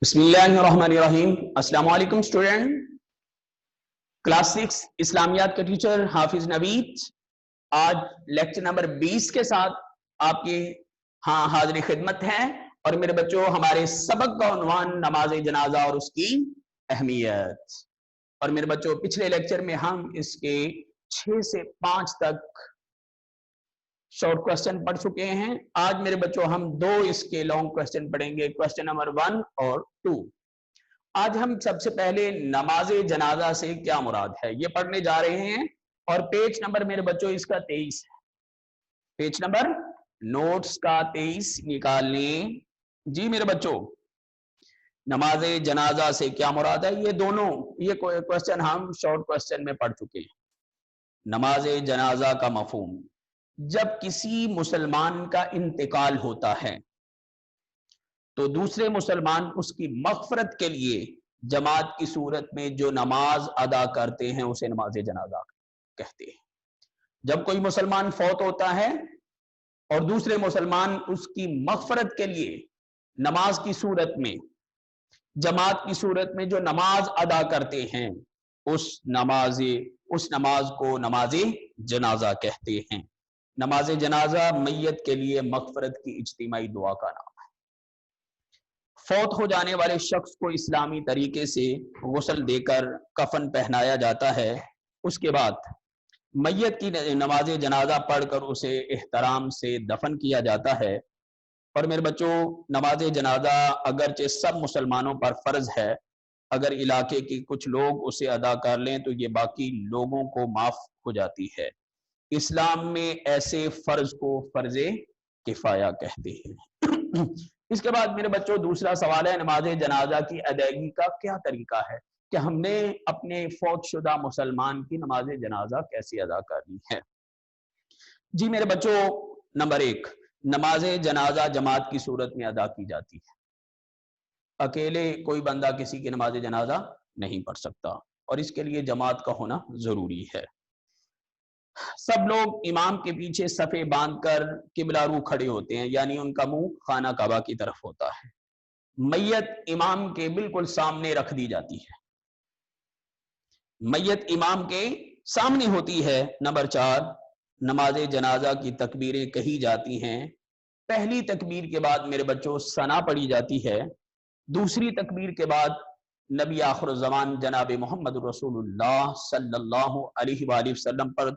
बिस्मिल्लाहिर्रहमानिर्रहीम। अस्सलाम वालेकुम स्टूडेंट। क्लास 6 इस्लामियात के टीचर हाफिज नवीद आज लेक्चर नंबर 20 के साथ आपकी हाजिर खिदमत है। और मेरे बच्चों, हमारे सबक का उन्वान नमाज जनाजा और उसकी अहमियत। और मेरे बच्चों, पिछले लेक्चर में हम इसके 6 से 5 तक शॉर्ट क्वेश्चन पढ़ चुके हैं। आज मेरे बच्चों हम 2 इसके लॉन्ग क्वेश्चन पढ़ेंगे, क्वेश्चन नंबर 1 और 2। आज हम सबसे पहले नमाज जनाजा से क्या मुराद है ये पढ़ने जा रहे हैं। और पेज नंबर मेरे बच्चों इसका 23 है। पेज नंबर नोट्स का 23 निकाल लें। जी मेरे बच्चों, नमाज जनाजा से क्या मुराद है, ये क्वेश्चन हम शॉर्ट क्वेश्चन में पढ़ चुके हैं। नमाज जनाजा का मफहूम, जब किसी मुसलमान का इंतकाल होता है तो दूसरे मुसलमान उसकी मगफरत के लिए जमात की सूरत में जो नमाज अदा करते हैं उसे नमाज जनाजा कहते हैं। जब कोई मुसलमान फौत होता है और दूसरे मुसलमान उसकी मगफरत के लिए नमाज की सूरत में, जमात की सूरत में जो नमाज अदा करते हैं उस नमाज को नमाज जनाजा कहते हैं। नमाज जनाजा मैयत के लिए मगफरत की इज्तिमाई दुआ का नाम है। फौत हो जाने वाले शख्स को इस्लामी तरीके से गुस्ल देकर कफन पहनाया जाता है। उसके बाद मैयत की नमाज जनाजा पढ़कर उसे एहतराम से दफन किया जाता है। और मेरे बच्चों, नमाज जनाजा अगरचे सब मुसलमानों पर फर्ज है, अगर इलाके के कुछ लोग उसे अदा कर लें तो ये बाकी लोगों को माफ हो जाती है। इस्लाम में ऐसे फर्ज को फर्ज किफाया कहते हैं। इसके बाद मेरे बच्चों दूसरा सवाल है, नमाज जनाजा की अदायगी का क्या तरीका है कि हमने अपने फौत शुदा मुसलमान की नमाज जनाजा कैसे अदा करनी है। जी मेरे बच्चों, नंबर 1, नमाज जनाजा जमात की सूरत में अदा की जाती है। अकेले कोई बंदा किसी की नमाज जनाजा नहीं पढ़ सकता और इसके लिए जमात का होना जरूरी है। सब लोग इमाम के पीछे सफे बांधकर किबला रू खड़े होते हैं, यानी उनका मुंह खाना काबा की तरफ होता है। मैयत इमाम के बिल्कुल सामने रख दी जाती है, मैयत इमाम के सामने होती है। नंबर 4, नमाज जनाजा की तकबीरें कही जाती हैं। पहली तकबीर के बाद मेरे बच्चों सना पढ़ी जाती है। दूसरी तकबीर के बाद नबी आखिर ज़मान जनाब मोहम्मद रसूलुल्लाह सल्लल्लाहु अलैहि वसल्लम पर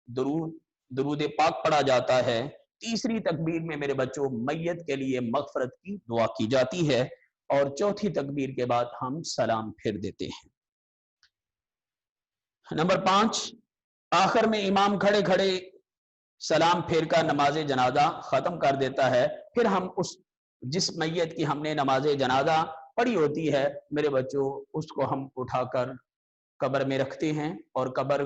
दुरूद पाक पढ़ा जाता है। तीसरी तकबीर में मेरे बच्चों मैयत के लिए मगफरत की दुआ की जाती है। और चौथी तकबीर के बाद हम सलाम फेर देते हैं। नंबर 5, आखिर में इमाम खड़े खड़े सलाम फेर कर नमाज जनाजा खत्म कर देता है। फिर हम जिस मैयत की हमने नमाज जनाजा पढ़ी होती है मेरे बच्चों, उसको हम उठाकर कब्र में रखते हैं और कब्र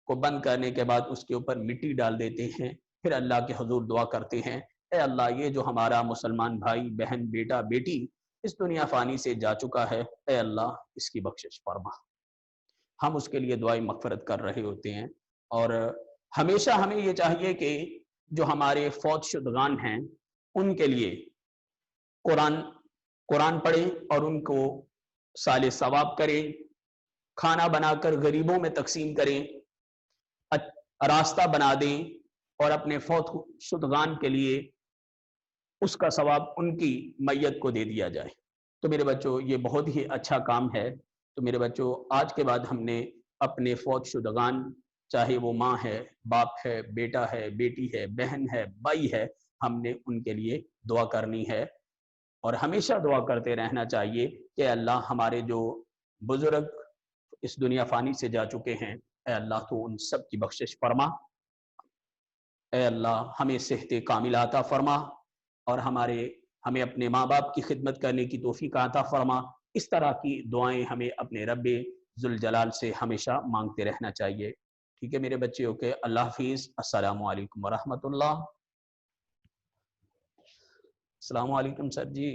को बंद करने के बाद उसके ऊपर मिट्टी डाल देते हैं। फिर अल्लाह के हुजूर दुआ करते हैं, ए अल्लाह, ये जो हमारा मुसलमान भाई बहन बेटा बेटी इस दुनिया फानी से जा चुका है, ए अल्लाह इसकी बख्शिश फरमा। हम उसके लिए दुआई मगफरत कर रहे होते हैं। और हमेशा हमें ये चाहिए कि जो हमारे फौत शुदगान हैं उनके लिए कुरान पढ़ें और उनको साले सवाब करें, खाना बनाकर गरीबों में तकसीम करें, रास्ता बना दें और अपने फौत शुदगान के लिए उसका सवाब उनकी मैयत को दे दिया जाए। तो मेरे बच्चों ये बहुत ही अच्छा काम है। तो मेरे बच्चों आज के बाद हमने अपने फौत शुदगान, चाहे वो माँ है, बाप है, बेटा है, बेटी है, बहन है, भाई है, हमने उनके लिए दुआ करनी है। और हमेशा दुआ करते रहना चाहिए कि अल्लाह हमारे जो बुजुर्ग इस दुनिया फानी से जा चुके हैं, ए अल्लाह तो उन सब की बख्शिश फरमा। ए अल्लाह हमें सेहत कामिला अता फरमा और हमें अपने माँ बाप की खिदमत करने की तौफीक अता फरमा। इस तरह की दुआएं हमें अपने रब्बे जुल जलाल से हमेशा मांगते रहना चाहिए। ठीक है मेरे बच्चे, ओके, अल्लाह हाफिज़। अस्सलामु अलैकुम व रहमतुल्लाह। अस्सलामु अलैकुम सर जी।